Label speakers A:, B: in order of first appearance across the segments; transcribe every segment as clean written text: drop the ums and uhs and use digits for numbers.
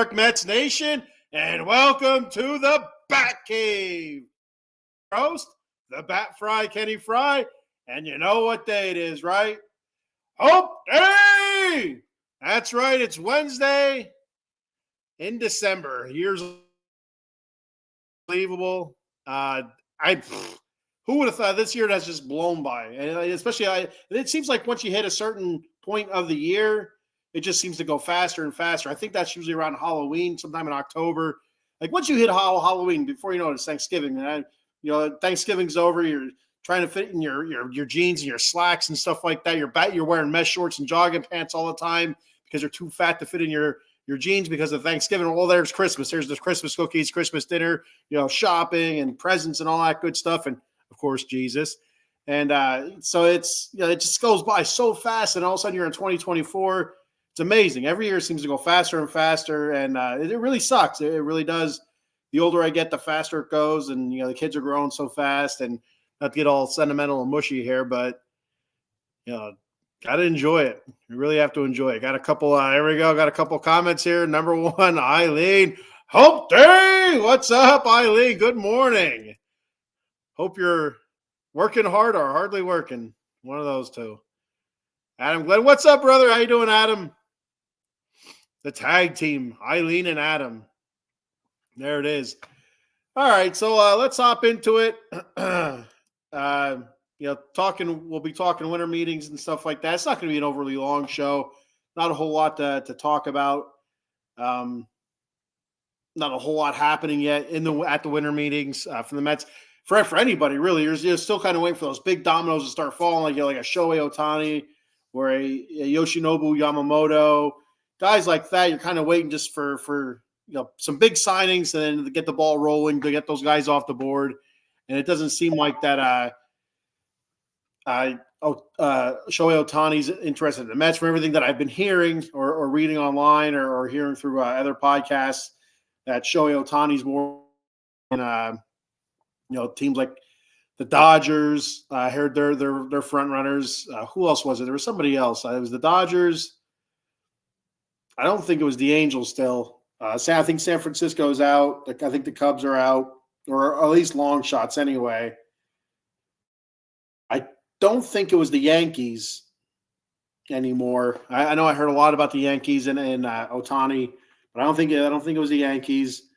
A: York Mets Nation, and welcome to the Bat Cave. Host, the Bat Frie Kenny Frie, and you know what day it is, right? Hump Day! That's right, it's Wednesday in December. Years unbelievable. Who would have thought this year has just blown by? And especially, it seems like once you hit a certain point of the year, it just seems to go faster and faster. I think that's usually around Halloween, sometime in October. Like once you hit Halloween, before you know it, it's Thanksgiving. And Thanksgiving's over. You're trying to fit in your jeans and your slacks and stuff like that. You're wearing mesh shorts and jogging pants all the time because you're too fat to fit in your jeans because of Thanksgiving. Well, there's Christmas. There's the Christmas cookies, Christmas dinner, shopping and presents and all that good stuff. And of course, Jesus. And so it just goes by so fast. And all of a sudden you're in 2024. It's amazing. Every year it seems to go faster and faster. And it really sucks. It really does. The older I get, the faster it goes. And, the kids are growing so fast. And not to get all sentimental and mushy here, but, got to enjoy it. You really have to enjoy it. Got a couple, here we go. Got a couple comments here. Number one, Eileen. Hump Day! What's up, Eileen? Good morning. Hope you're working hard or hardly working. One of those two. Adam Glenn, what's up, brother? How you doing, Adam? The tag team, Eileen and Adam. There it is. All right, so let's hop into it. We'll be talking winter meetings and stuff like that. It's not going to be an overly long show. Not a whole lot to talk about. Not a whole lot happening yet at the winter meetings from the Mets. For anybody, really, you're still kind of waiting for those big dominoes to start falling, like a Shohei Ohtani or a Yoshinobu Yamamoto, guys like that. You're kind of waiting just for some big signings and then to get the ball rolling, to get those guys off the board. And it doesn't seem like that Shohei Ohtani's interested in the Mets. From everything that I've been hearing or reading online or hearing through other podcasts, that Shohei Ohtani's more teams like the Dodgers. I heard they're front runners. Who else was it? There was somebody else. It was the Dodgers. I don't think it was the Angels still. I think San Francisco's out. I think the Cubs are out, or at least long shots anyway. I don't think it was the Yankees anymore. I know I heard a lot about the Yankees and Ohtani, but I don't think it was the Yankees.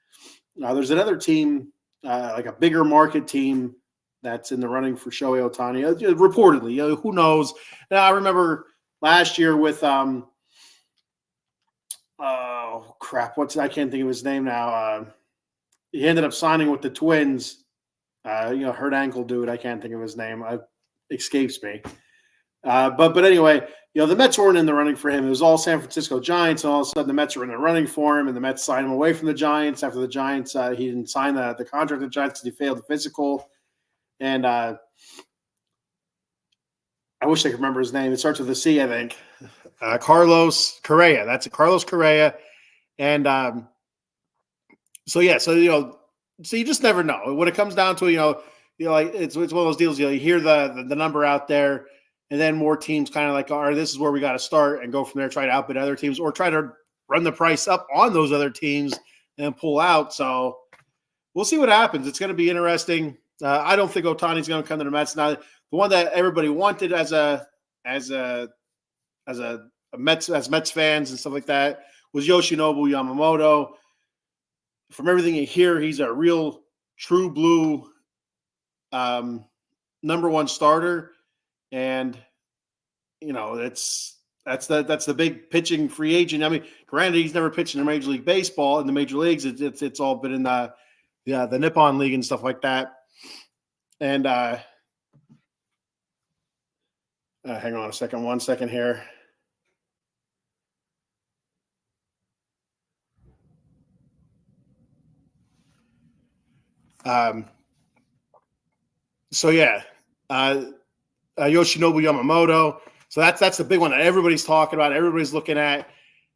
A: There's another team, like a bigger market team, that's in the running for Shohei Ohtani. Reportedly, who knows? Now, I remember last year with I can't think of his name now. He ended up signing with the Twins. Hurt ankle dude. I can't think of his name. It escapes me. But anyway, the Mets weren't in the running for him. It was all San Francisco Giants, and all of a sudden the Mets were in the running for him, and the Mets signed him away from the Giants. After the Giants, he didn't sign the contract with the Giants because he failed the physical. And I wish I could remember his name. It starts with a C, I think. Carlos Correa. That's it, Carlos Correa. And so you just never know. When it comes down to like it's one of those deals. You hear the number out there, and then more teams kind of like, all right, this is where we got to start, and go from there. Try to outbid other teams, or try to run the price up on those other teams and pull out. So we'll see what happens. It's going to be interesting. I don't think Ohtani's going to come to the Mets. Now, the one that everybody wanted as Mets fans and stuff like that was Yoshinobu Yamamoto. From everything you hear, he's a real true blue number one starter, and that's the big pitching free agent. I mean, granted, he's never pitched in Major League Baseball. In the major leagues, it's all been in the Nippon League and stuff like that. And hang on one second here. Yoshinobu Yamamoto. So that's the big one that everybody's talking about, everybody's looking at.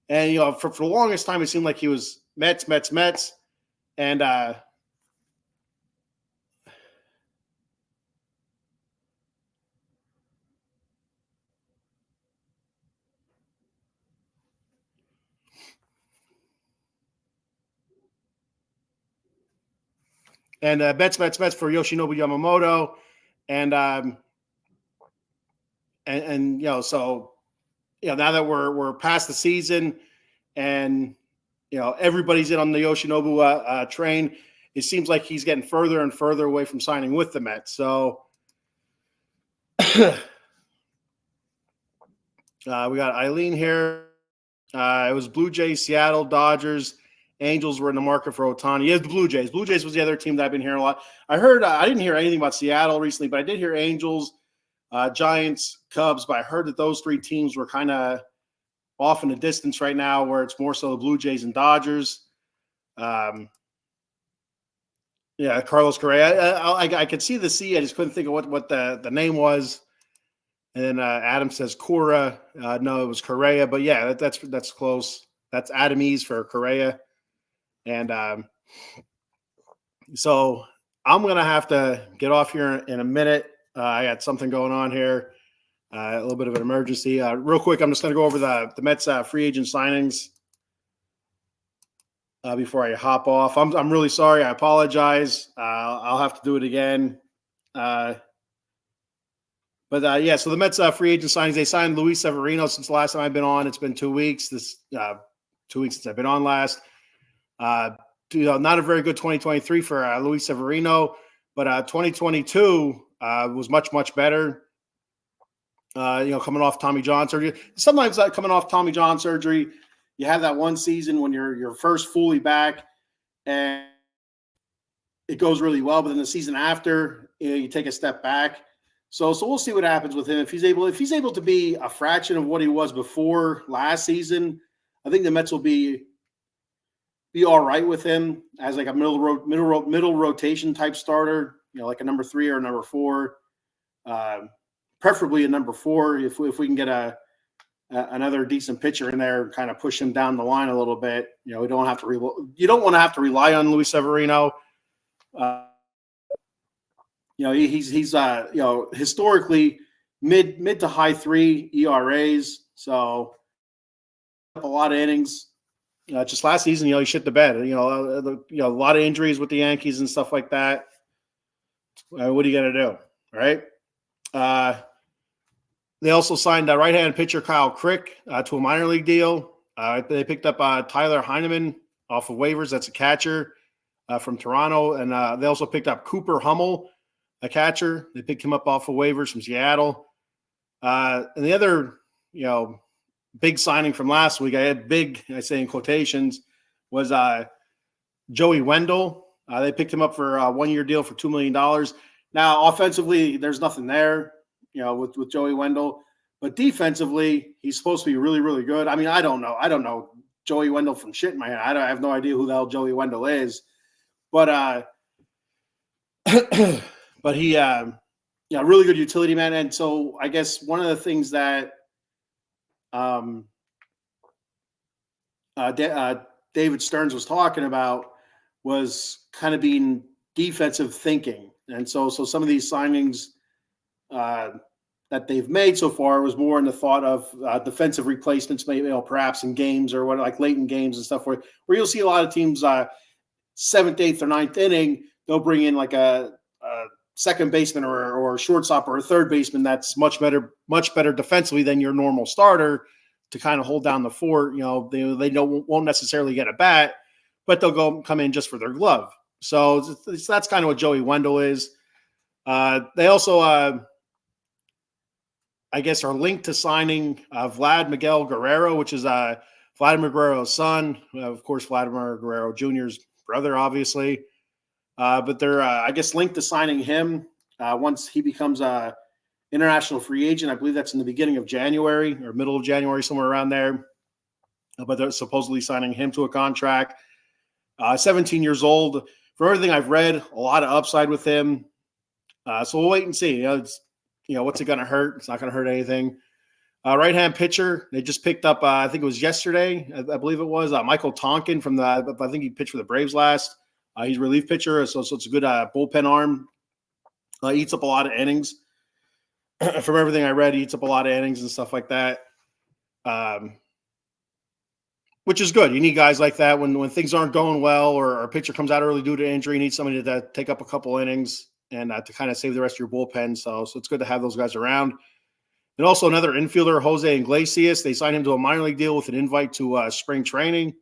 A: And for the longest time, it seemed like he was Mets, and And bets for Yoshinobu Yamamoto. And so now that we're past the season, and everybody's in on the Yoshinobu train, it seems like he's getting further and further away from signing with the Mets. So we got Eileen here. It was Blue Jays, Seattle, Dodgers, Angels were in the market for Ohtani. Yeah, the Blue Jays. Blue Jays was the other team that I've been hearing a lot. I heard I didn't hear anything about Seattle recently, but I did hear Angels, Giants, Cubs. But I heard that those three teams were kind of off in the distance right now, where it's more so the Blue Jays and Dodgers. Yeah, Carlos Correa. I could see the C. I just couldn't think of what the name was. And then Adam says Cora. No, it was Correa. But yeah, that's close. That's Adamese for Correa. And so I'm going to have to get off here in a minute. I got something going on here, a little bit of an emergency. Real quick, I'm just going to go over the Mets free agent signings before I hop off. I'm really sorry. I apologize. I'll have to do it again. But yeah, so the Mets free agent signings, they signed Luis Severino since the last time I've been on. It's been 2 weeks. 2 weeks since I've been on last. Not a very good 2023 for Luis Severino, but 2022 was much, much better. Coming off Tommy John surgery. Sometimes coming off Tommy John surgery, you have that one season when you're first fully back and it goes really well, but then the season after, you take a step back. So we'll see what happens with him. If he's able to be a fraction of what he was before last season, I think the Mets will be all right with him as like a middle rotation type starter, like a number 3 or a number 4, preferably a number 4 if we can get another decent pitcher in there, kind of push him down the line a little bit. We don't want to have to rely on Luis Severino. He's historically mid to high 3 ERAs, so a lot of innings. Just last season, he shit the bed. A lot of injuries with the Yankees and stuff like that. What are you gonna do, right? They also signed right-hand pitcher Kyle Crick to a minor league deal. They picked up Tyler Heineman off of waivers. That's a catcher from Toronto, and they also picked up Cooper Hummel, a catcher. They picked him up off of waivers from Seattle. And the other, big signing from last week, I say in quotations, was Joey Wendell. They picked him up for a 1-year deal for $2 million. Now, offensively, there's nothing there, with Joey Wendell. But defensively, he's supposed to be really, really good. I mean, I don't know Joey Wendell from shit in my head. I have no idea who the hell Joey Wendell is. But but he, really good utility man. And so I guess one of the things that David Stearns was talking about was kind of being defensive thinking. And so some of these signings that they've made so far was more in the thought of defensive replacements, maybe perhaps in games or like late in games and stuff where you'll see a lot of teams 7th, 8th, or 9th inning, they'll bring in like a second baseman or shortstop or a third baseman that's much better defensively than your normal starter to kind of hold down the fort. They won't necessarily get a bat, but they'll come in just for their glove. So that's kind of what Joey Wendell is. They also, I guess, are linked to signing Vlad Miguel Guerrero, which is Vladimir Guerrero's son. Of course, Vladimir Guerrero Jr.'s brother, obviously. But they're, I guess, linked to signing him once he becomes a international free agent. I believe that's in the beginning of January or middle of January, somewhere around there. But they're supposedly signing him to a contract. 17 years old. From everything I've read, a lot of upside with him. So we'll wait and see. What's it going to hurt? It's not going to hurt anything. Right-hand pitcher, they just picked up, I think it was yesterday, I believe it was, Michael Tonkin I think he pitched for the Braves last. He's a relief pitcher, so it's a good bullpen arm. Eats up a lot of innings. From everything I read, he eats up a lot of innings and stuff like that. which is good. You need guys like that when things aren't going well, or a pitcher comes out early due to injury. You need somebody to take up a couple innings and to kind of save the rest of your bullpen. So it's good to have those guys around. And also another infielder, Jose Iglesias. They signed him to a minor league deal with an invite to spring training.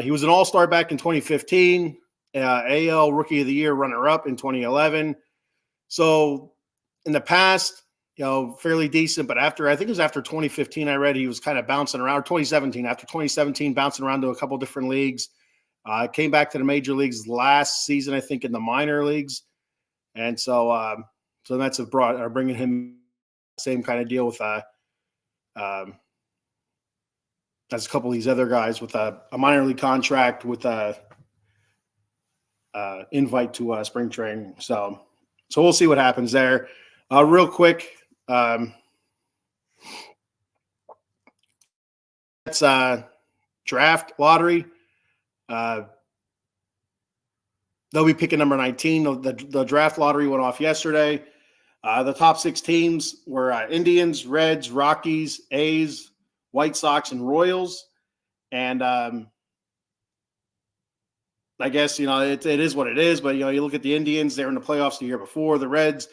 A: He was an all-star back in 2015, AL Rookie of the Year runner-up in 2011. So in the past, fairly decent. But I think it was after 2015, I read he was kind of bouncing around. 2017, after 2017, bouncing around to a couple different leagues. Came back to the major leagues last season, I think, in the minor leagues. And so the Mets are bringing him same kind of deal with as a couple of these other guys with a minor league contract with a invite to spring training. So we'll see what happens there. Real quick, that's draft lottery. They'll be picking number 19. The draft lottery went off yesterday. The top 6 teams were Indians, Reds, Rockies, A's, White Sox, and Royals. And I guess, it is what it is. But, you look at the Indians, they were in the playoffs the year before. The Reds,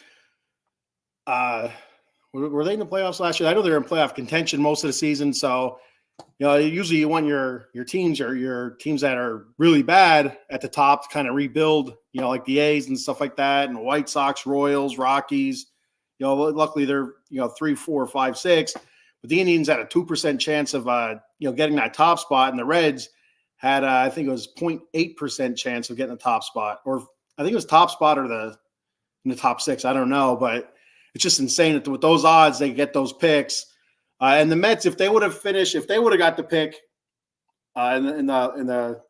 A: were they in the playoffs last year? I know they were in playoff contention most of the season. So, usually you want your teams or your teams that are really bad at the top to kind of rebuild, like the A's and stuff like that, and the White Sox, Royals, Rockies. Luckily they're 3, 4, 5, 6. But the Indians had a 2% chance of getting that top spot, and the Reds had I think it was 0.8% chance of getting the top spot, or I think it was top spot or in the top 6. I don't know, but it's just insane that with those odds they get those picks. And the Mets, if they would have got the pick in the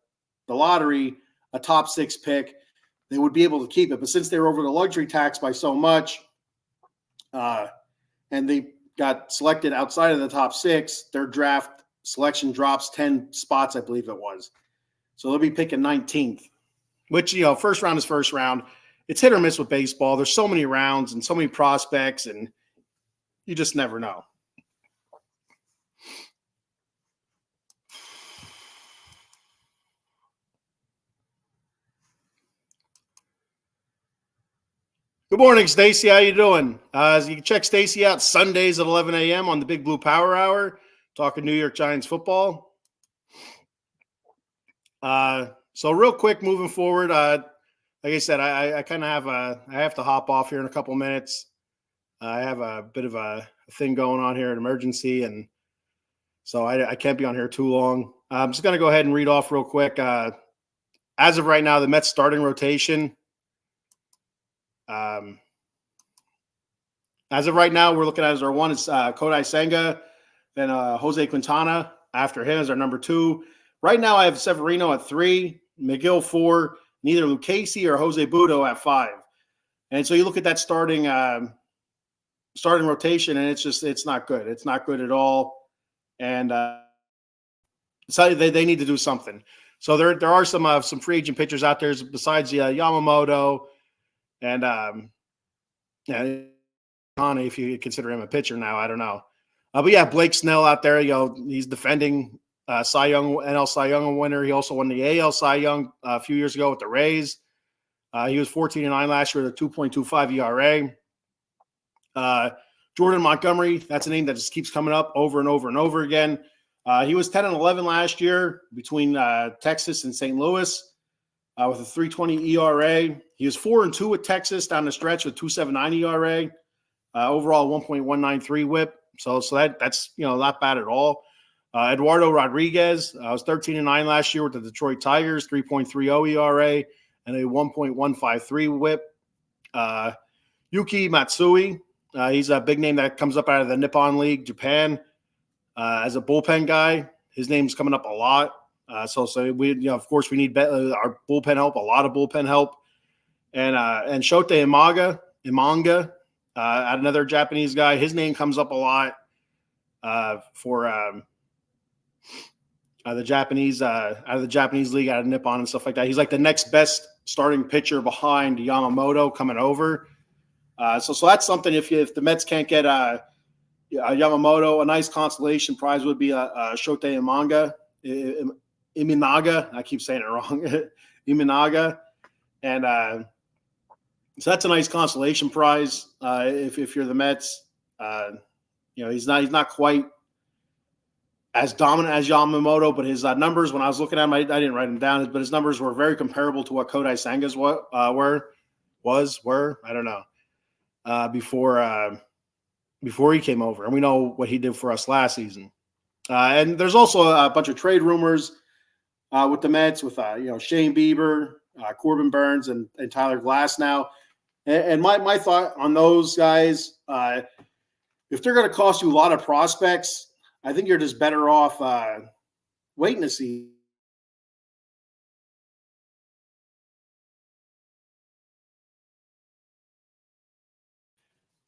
A: lottery, a top 6 pick, they would be able to keep it. But since they were over the luxury tax by so much, and they got selected outside of the top 6, their draft selection drops 10 spots, I believe it was. So they'll be picking 19th, which, first round is first round. It's hit or miss with baseball. There's so many rounds and so many prospects, and you just never know. Good morning, Stacy. How you doing? You can check Stacy out Sundays at 11 a.m. on the Big Blue Power Hour, talking New York Giants football. So real quick, moving forward, like I said, I kind of have I have to hop off here in a couple minutes. I have a bit of a thing going on here, an emergency, and so I can't be on here too long. I'm just going to go ahead and read off real quick. As of right now, the Mets starting rotation. As of right now, we're looking at as our one is Kodai Senga, then Jose Quintana after him as our number 2. Right now, I have Severino at 3, McGill 4, neither Lucchesi or Jose Budo at 5. And so you look at that starting rotation, and it's not good. It's not good at all. And so they need to do something. So there are some free agent pitchers out there besides Yamamoto and if you consider him a pitcher now, I don't know. But yeah, Blake Snell out there, he's defending NL Cy Young winner. He also won the AL Cy Young a few years ago with the Rays. He was 14-9 last year with a 2.25 ERA. Jordan Montgomery, that's a name that just keeps coming up over and over and over again. He was 10-11 last year between Texas and St. Louis with a 3.20 ERA. He was 4-2 with Texas down the stretch with 2.79 ERA. Overall 1.193 WHIP. So that's not bad at all. Eduardo Rodriguez was 13-9 last year with the Detroit Tigers, 3.30 ERA and a 1.153 WHIP. Yuki Matsui, he's a big name that comes up out of the Nippon League, Japan, as a bullpen guy. His name's coming up a lot. So we, of course, we need our bullpen help, a lot of bullpen help, and Shota Imanga, another Japanese guy. His name comes up a lot for the Japanese out of the Japanese league, out of Nippon and stuff like that. He's like the next best starting pitcher behind Yamamoto coming over. So that's something. If the Mets can't get Yamamoto, a nice consolation prize would be Shota Imanga. Iminaga. I keep saying it wrong. Iminaga. And so that's a nice consolation prize if you're the Mets. He's not quite as dominant as Yamamoto, but his numbers, when I was looking at him, I didn't write them down, but his numbers were very comparable to what Kodai Senga's were. I don't know, before he came over, and we know what he did for us last season. And there's also a bunch of trade rumors with the Mets, with Shane Bieber, Corbin Burns, and Tyler Glass now. And my thought on those guys, if they're going to cost you a lot of prospects, I think you're just better off waiting to see.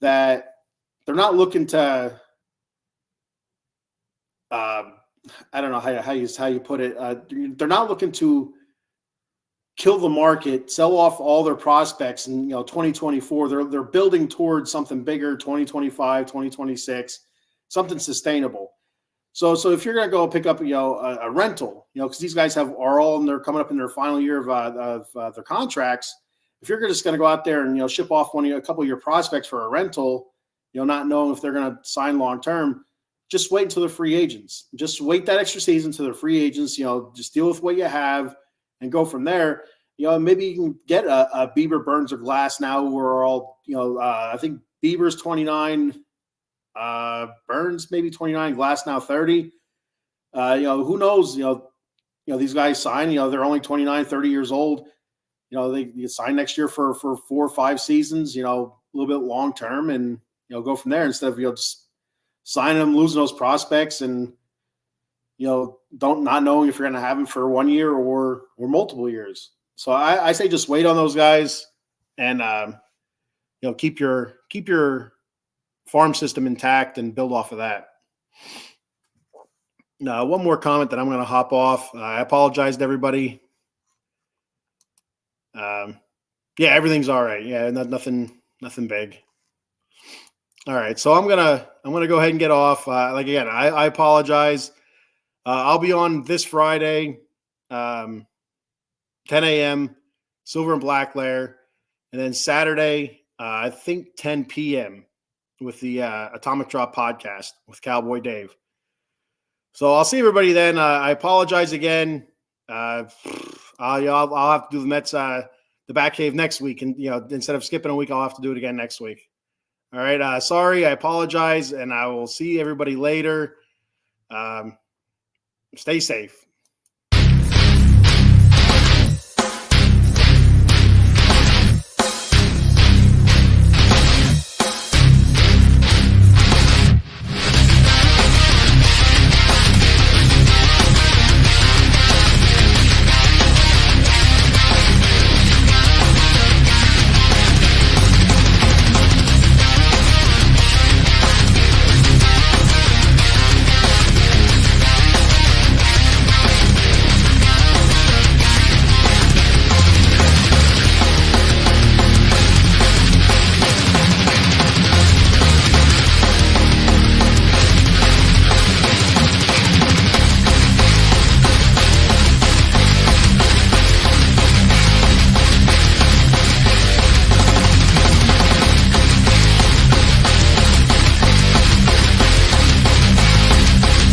A: That they're not looking to, I don't know how you put it. They're not looking to kill the market, sell off all their prospects in 2024. They're building towards something bigger, 2025, 2026, something sustainable. So if you're going to go pick up a rental, because these guys they're coming up in their final year of their contracts. If you're just going to go out there and ship off a couple of your prospects for a rental, not knowing if they're going to sign long term, just wait until they're free agents. Just wait that extra season until they're free agents. Just deal with what you have and go from there. Maybe you can get a Bieber, Burns, or Glass now. Who are all I think Bieber's 29. Burns maybe 29, Glass now 30. Who knows? These guys sign. They're only 29, 30 years old. They sign next year for 4 or 5 seasons. A little bit long term, and go from there instead of just signing them, losing those prospects, and not knowing if you're going to have them for 1 year or multiple years. So I say just wait on those guys, and keep your farm system intact and build off of that. Now, one more comment that I'm going to hop off. I apologize to everybody. Yeah, everything's all right. Yeah, nothing big. All right, so I'm gonna go ahead and get off. Again, I apologize. I'll be on this Friday, 10 a.m. Silver and Black Lair, and then Saturday, I think 10 p.m. with the Atomic Drop podcast with Cowboy Dave. So I'll see everybody then. I apologize again. I'll have to do the Mets the back cave next week, and instead of skipping a week, I'll have to do it again next week. All right. Sorry, I apologize, and I will see everybody later. Stay safe.